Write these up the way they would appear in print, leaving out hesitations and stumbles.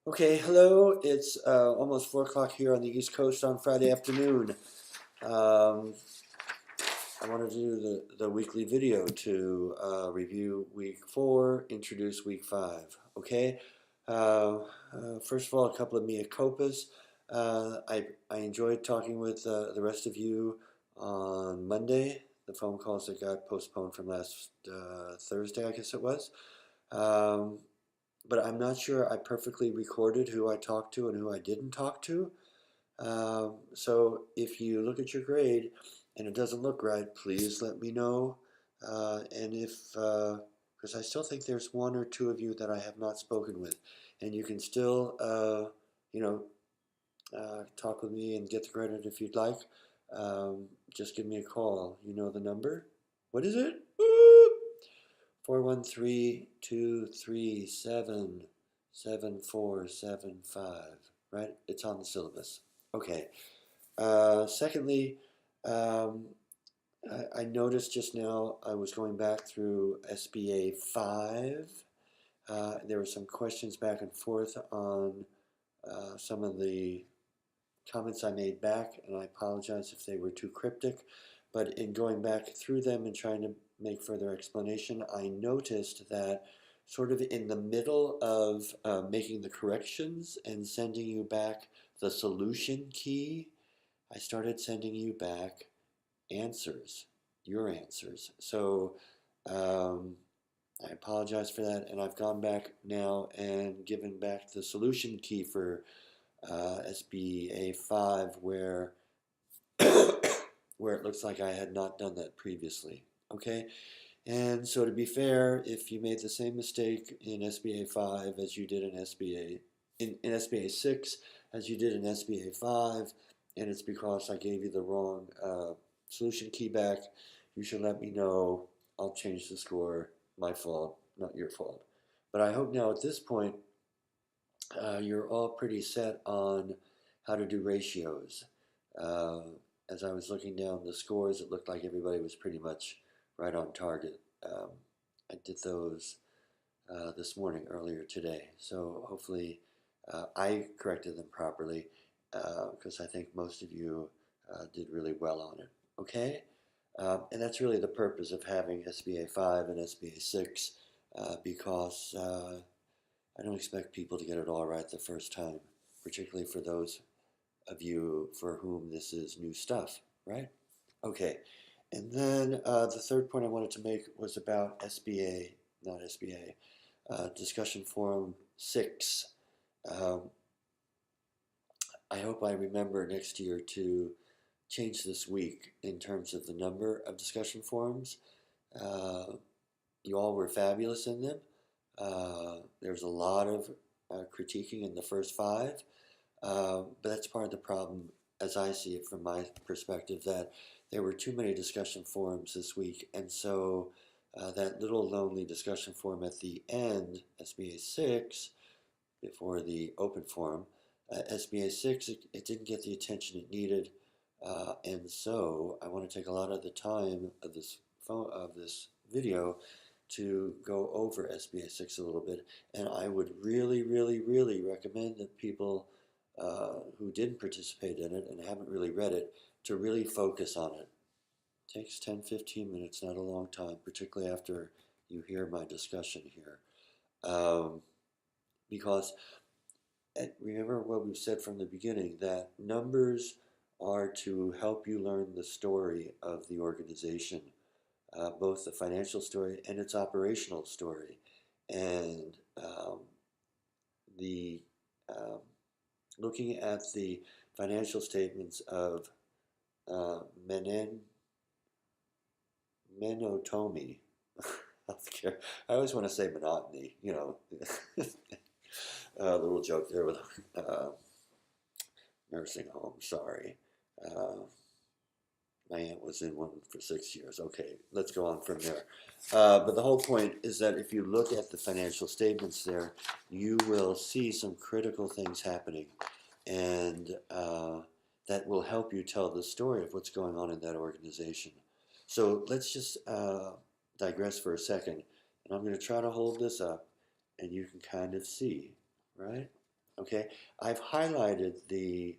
Okay, hello. It's almost 4 o'clock here on the East Coast on Friday afternoon. Um, I wanted to do the weekly video to review week 4, introduce week 5. Okay? First of all, a couple of mea culpas. I enjoyed talking with the rest of you on Monday. The phone calls that got postponed from last Thursday, I guess it was. Um, but I'm not sure I perfectly recorded who I talked to and who I didn't talk to. So if you look at your grade and it doesn't look right, please let me know. And if, because I still think there's one or two of you that I have not spoken with, and you can still, you know, talk with me and get the credit if you'd like. Just give me a call. You know the number? What is it? 413-237-7475, right? It's on the syllabus. Okay. Secondly, um, I noticed just now I was going back through SBA 5. There were some questions back and forth on some of the comments I made back, and I apologize if they were too cryptic. But in going back through them and trying to make further explanation, I noticed that sort of in the middle of making the corrections and sending you back the solution key, I started sending you back answers, your answers. So um, I apologize for that, and I've gone back now and given back the solution key for SBA 5 where where it looks like I had not done that previously. Okay, and so to be fair, if you made the same mistake in SBA 5 as you did in SBA 6 as you did in SBA 5, and it's because I gave you the wrong solution key back, you should let me know. I'll change the score. My fault, not your fault. But I hope now at this point you're all pretty set on how to do ratios. Uh, as I was looking down the scores, it looked like everybody was pretty much right on target. I did those this morning, earlier today, so hopefully I corrected them properly because I think most of you did really well on it. Okay? And that's really the purpose of having SBA 5 and SBA 6 because I don't expect people to get it all right the first time, particularly for those of you for whom this is new stuff, right? Okay, and then the third point I wanted to make was about SBA, not SBA, Discussion Forum 6. Um, I hope I remember next year to change this week in terms of the number of discussion forums. Uh, you all were fabulous in them. There's a lot of critiquing in the first 5, but that's part of the problem, as I see it from my perspective, that there were too many discussion forums this week, and so that little lonely discussion forum at the end, SBA 6, before the open forum, SBA 6, it didn't get the attention it needed, and so I want to take a lot of the time of this video to go over SBA 6 a little bit, and I would really, really, really recommend that people who didn't participate in it and haven't really read it to really focus on it. It takes 10-15 minutes, not a long time, particularly after you hear my discussion here. Um, because remember what we've said from the beginning, that numbers are to help you learn the story of the organization, both the financial story and its operational story. And the um, looking at the financial statements of Menen Menotomy healthcare. I always want to say monotony, you know. A little joke there with nursing home. Sorry. Uh, my aunt was in one for 6 years. Okay, let's go on from there. But the whole point is that if you look at the financial statements there, you will see some critical things happening. And that will help you tell the story of what's going on in that organization. So let's just digress for a second. And I'm going to try to hold this up and you can kind of see, right? Okay, I've highlighted the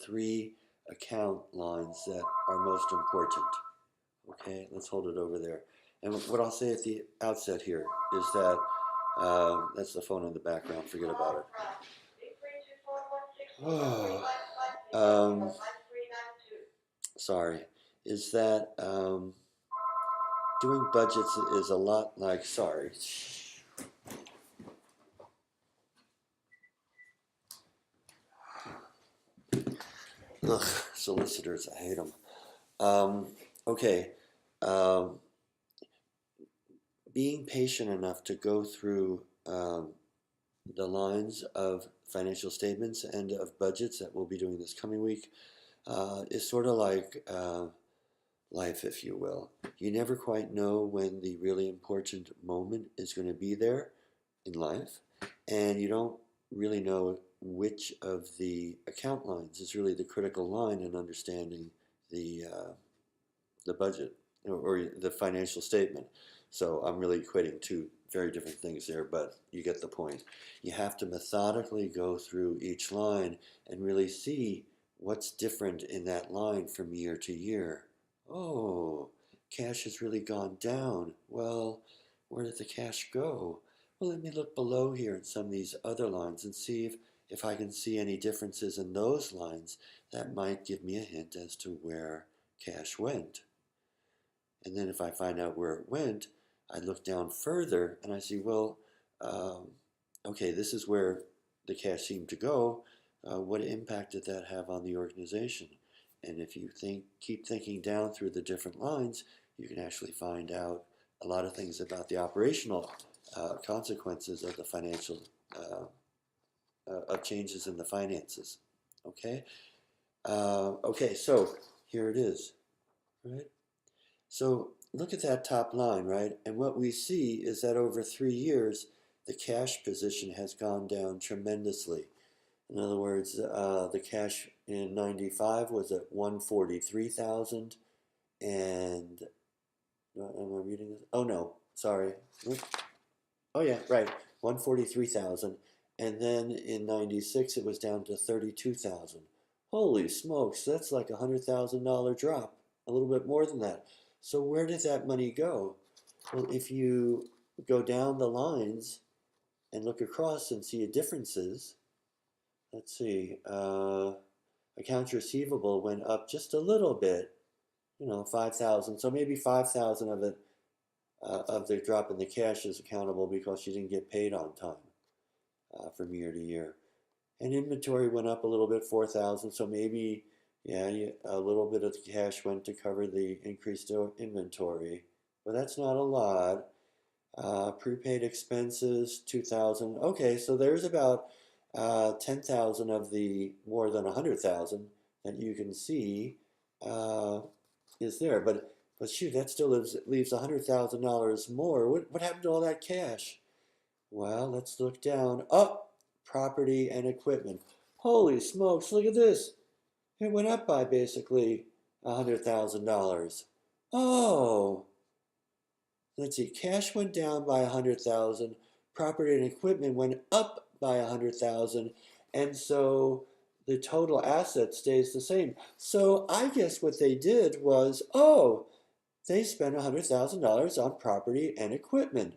three account lines that are most important. Okay, let's hold it over there. And what I'll say at the outset here is that that's the phone in the background. Forget about it. Oh, um, sorry. Is that doing budgets is a lot like sorry. Ugh, solicitors, I hate them. Okay, um, being patient enough to go through the lines of financial statements and of budgets that we'll be doing this coming week is sort of like life, if you will. You never quite know when the really important moment is going to be there in life, and you don't really know which of the account lines is really the critical line in understanding the budget or the financial statement. So I'm really equating two very different things there, but you get the point. You have to methodically go through each line and really see what's different in that line from year to year. Oh, cash has really gone down. Well, where did the cash go? Well, let me look below here in some of these other lines and see if I can see any differences in those lines that might give me a hint as to where cash went. And then if I find out where it went, I look down further and I see, well, okay, this is where the cash seemed to go. What impact did that have on the organization? And if you keep thinking down through the different lines, you can actually find out a lot of things about the operational consequences of the financial of changes in the finances. Okay. Okay. So here it is. Right. So look at that top line, right? And what we see is that over 3 years, the cash position has gone down tremendously. In other words, the cash in 95 was at 143,000, and am I reading this? Oh no, sorry. Oh yeah, right, 143,000, and then in 96 it was down to 32,000. Holy smokes, that's like $100,000 drop, a little bit more than that. So where did that money go? Well, if you go down the lines and look across and see differences, let's see, accounts receivable went up just a little bit, 5,000. So maybe 5,000 of it, of the drop in the cash is accountable because you didn't get paid on time from year to year. And inventory went up a little bit, 4,000. So maybe, yeah, a little bit of the cash went to cover the increased inventory, but that's not a lot. Prepaid expenses, 2,000. Okay, so there's about 10,000 of the more than 100,000 that you can see is there. But shoot, that still leaves $100,000 more. What happened to all that cash? Well, let's look down. Oh, property and equipment. Holy smokes, look at this. It went up by basically $100,000. Oh, let's see, cash went down by 100,000, property and equipment went up by 100,000, and so the total asset stays the same. So I guess what they did was, oh, they spent $100,000 on property and equipment.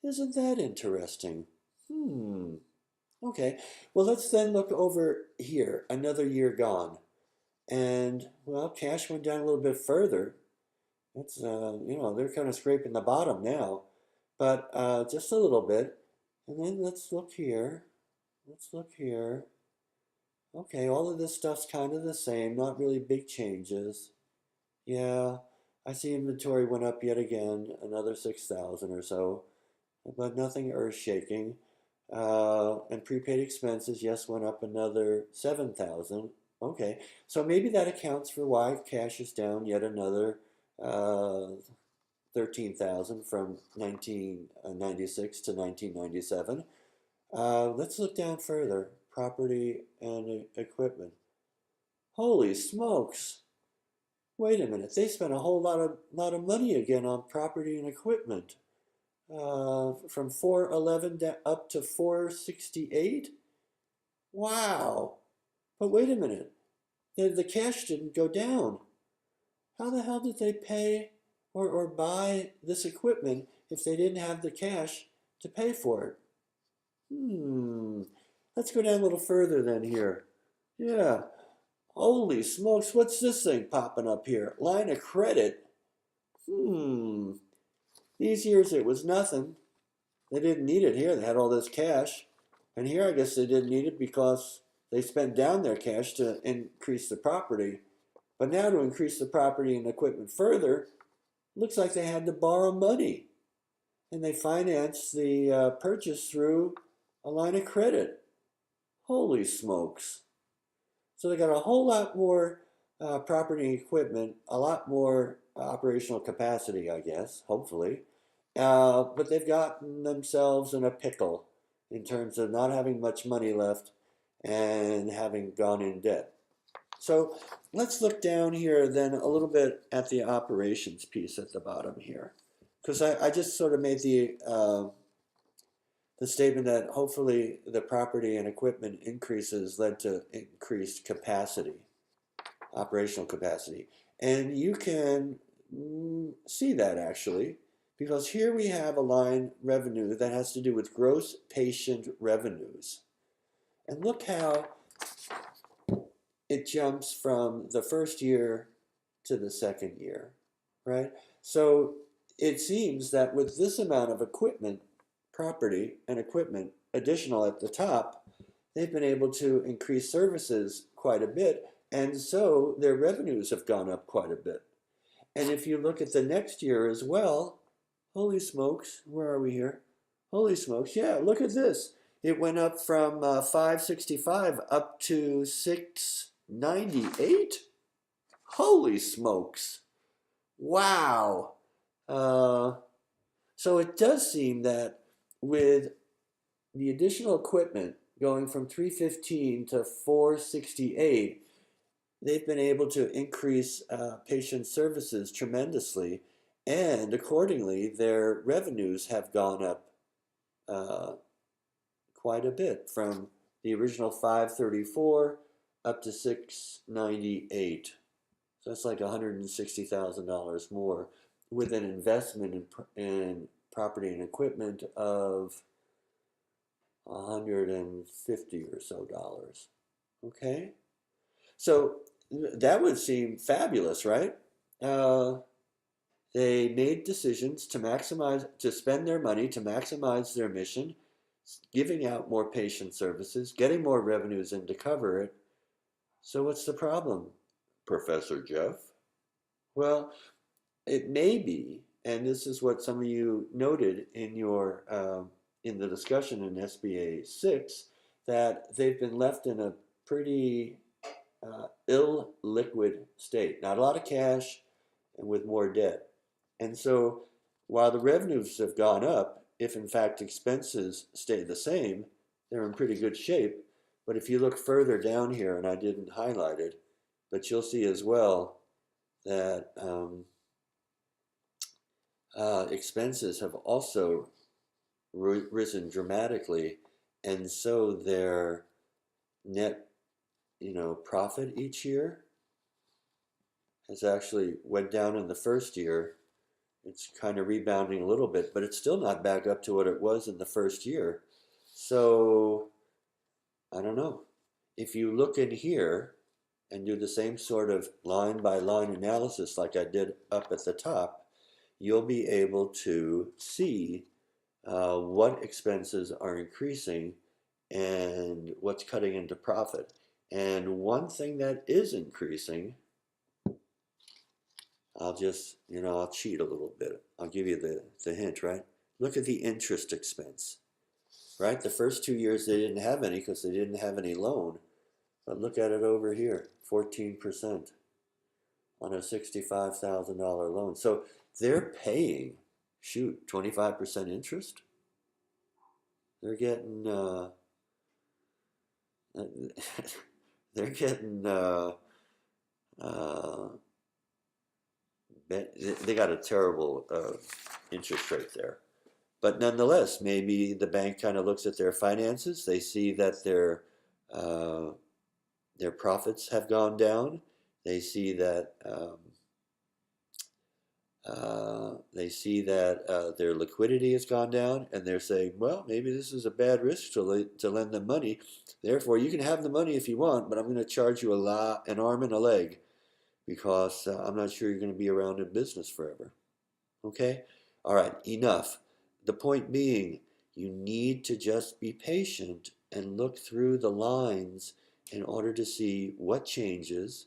Isn't that interesting? Okay. Well, let's then look over here, another year gone. And, well, cash went down a little bit further. It's, they're kind of scraping the bottom now, but just a little bit. And then let's look here. Let's look here. Okay, all of this stuff's kind of the same, not really big changes. Yeah, I see inventory went up yet again, another 6,000 or so, but nothing earth-shaking. And prepaid expenses, yes, went up another 7,000. Okay, so maybe that accounts for why cash is down yet another 13,000 from 1996 to 1997. Let's look down further. Property and equipment. Holy smokes! Wait a minute. They spent a whole lot of money again on property and equipment. from 411 up to 468. Wow. But wait a minute. The cash didn't go down. How the hell did they pay or buy this equipment if they didn't have the cash to pay for it? Let's go down a little further then here. Yeah. Holy smokes, what's this thing popping up here? Line of credit. These years it was nothing. They didn't need it here. They had all this cash. And here I guess they didn't need it because they spent down their cash to increase the property. But now to increase the property and equipment further, looks like they had to borrow money. And they financed the purchase through a line of credit. Holy smokes. So they got a whole lot more property and equipment, a lot more operational capacity, I guess, hopefully. But they've gotten themselves in a pickle in terms of not having much money left and having gone in debt. So let's look down here then a little bit at the operations piece at the bottom here. Because I just sort of made the statement that hopefully the property and equipment increases led to increased capacity, operational capacity. And you can see that actually, because here we have a line revenue that has to do with gross patient revenues. And look how it jumps from the first year to the second year, right? So it seems that with this amount of equipment, property and equipment additional at the top, they've been able to increase services quite a bit, and so their revenues have gone up quite a bit. And if you look at the next year as well, holy smokes, where are we here? Holy smokes, yeah, look at this. It went up from 565 up to 698. Holy smokes. Wow. So it does seem that with the additional equipment going from 315 to 468, they've been able to increase patient services tremendously, and accordingly, their revenues have gone up quite a bit from the original 534 up to 698. So that's like $160,000 more with an investment in property and equipment of $150 or so dollars. Okay? So that would seem fabulous, right? They made decisions to spend their money to maximize their mission, giving out more patient services, getting more revenues in to cover it. So what's the problem, Professor Jeff? Well, it may be, and this is what some of you noted in in the discussion in SBA 6, that they've been left in a pretty illiquid state. Not a lot of cash and with more debt. And so while the revenues have gone up, if in fact expenses stay the same, they're in pretty good shape. But if you look further down here, and I didn't highlight it, but you'll see as well that expenses have also risen dramatically, and so their net, profit each year has actually went down in the first year. It's kind of rebounding a little bit, but it's still not back up to what it was in the first year. So I don't know. If you look in here and do the same sort of line by line analysis like I did up at the top, you'll be able to see what expenses are increasing and what's cutting into profit. And one thing that is increasing, I'll just, I'll cheat a little bit. I'll give you the hint, right? Look at the interest expense, right? The first 2 years they didn't have any because they didn't have any loan. But look at it over here, 14% on a $65,000 loan. So they're paying, 25% interest? They're getting, they're getting, they got a terrible interest rate there. But nonetheless, maybe the bank kind of looks at their finances. They see that uh, their profits have gone down. They see that their liquidity has gone down, and they're saying, well, maybe this is a bad risk to lend them money. Therefore, you can have the money if you want, but I'm going to charge you an arm and a leg because I'm not sure you're going to be around in business forever. Okay? All right, enough. The point being, you need to just be patient and look through the lines in order to see what changes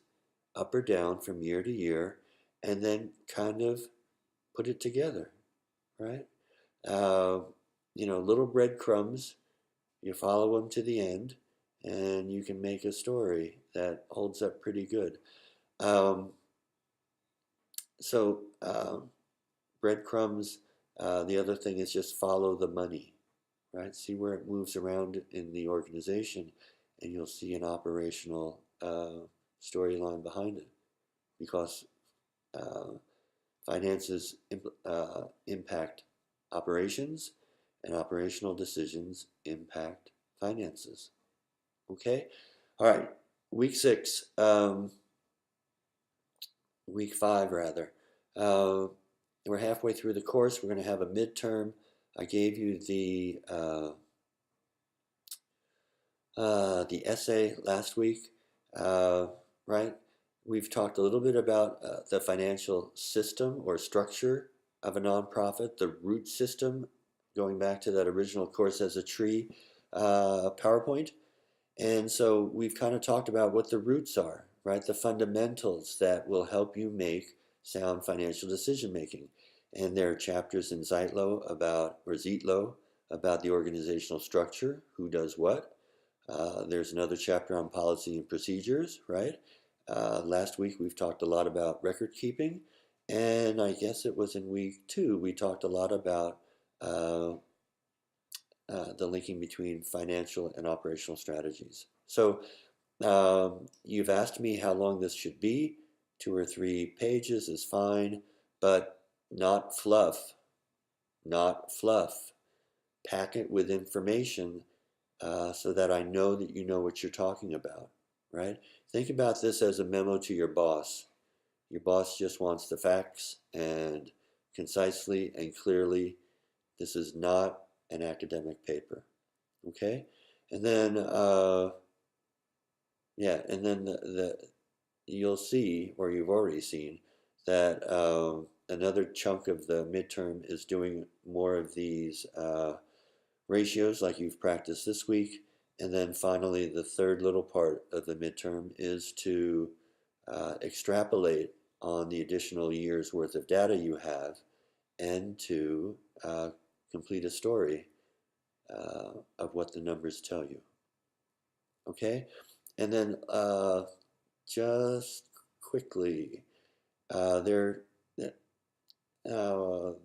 up or down from year to year, and then kind of put it together, right? Uh, little breadcrumbs, you follow them to the end, and you can make a story that holds up pretty good. Um, so, breadcrumbs, the other thing is just follow the money, right? See where it moves around in the organization, and you'll see an operational storyline behind it because uh, finances impact operations, and operational decisions impact finances. Okay? All right. Week 6, week 5 rather. We're halfway through the course. We're going to have a midterm. I gave you the essay last week, right? We've talked a little bit about the financial system or structure of a nonprofit, the root system, going back to that original Course as a Tree PowerPoint. And so we've kind of talked about what the roots are, right? The fundamentals that will help you make sound financial decision making. And there are chapters in Zeitlo about the organizational structure, who does what. There's another chapter on policy and procedures, right? Last week we've talked a lot about record keeping, and I guess it was in week 2 we talked a lot about uh, the linking between financial and operational strategies. So you've asked me how long this should be. 2 or 3 pages is fine, but not fluff, not fluff. Pack it with information so that I know that you know what you're talking about, right? Think about this as a memo to your boss. Your boss just wants the facts and concisely and clearly. This is not an academic paper, okay? And then, you'll see, or you've already seen, that another chunk of the midterm is doing more of these ratios like you've practiced this week. And then finally, the third little part of the midterm is to extrapolate on the additional year's worth of data you have and to complete a story of what the numbers tell you. Okay? And then just quickly, the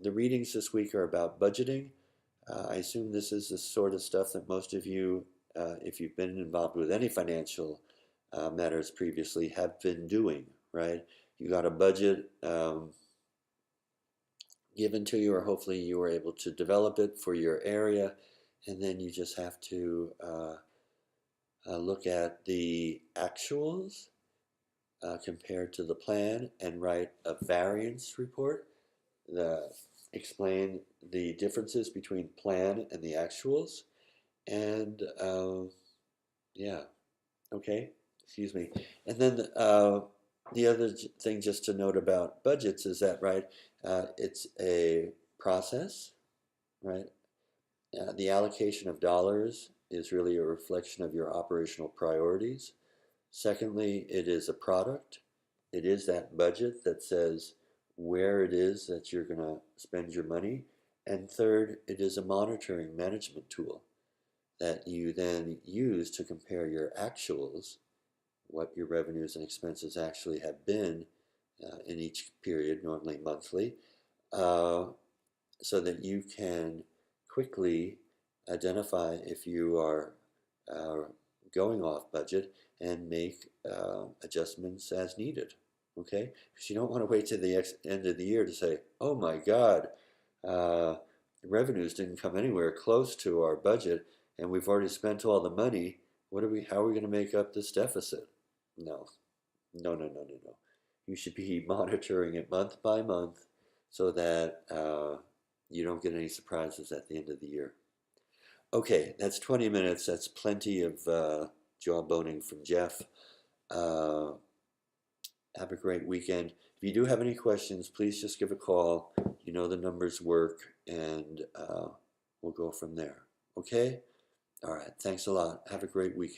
readings this week are about budgeting. I assume this is the sort of stuff that most of you, if you've been involved with any financial matters previously, have been doing, right? You got a budget given to you, or hopefully you were able to develop it for your area, and then you just have to look at the actuals compared to the plan and write a variance report. Explain the differences between plan and the actuals. And yeah, okay, excuse me. And then the other thing just to note about budgets is that, right, it's a process, right? The allocation of dollars is really a reflection of your operational priorities. Secondly, it is a product. It is that budget that says where it is that you're going to spend your money. And third, it is a monitoring management tool that you then use to compare your actuals, what your revenues and expenses actually have been in each period, normally monthly, so that you can quickly identify if you are going off budget and make adjustments as needed. Okay, because you don't want to wait to the end of the year to say, "Oh my God, uh, revenues didn't come anywhere close to our budget, and we've already spent all the money. How are we going to make up this deficit? No, no, no, no, no, no. You should be monitoring it month by month so that you don't get any surprises at the end of the year. Okay, that's 20 minutes. That's plenty of jawboning from Jeff. Uh, have a great weekend. If you do have any questions, please just give a call. You know the numbers work, and we'll go from there. Okay? All right. Thanks a lot. Have a great weekend.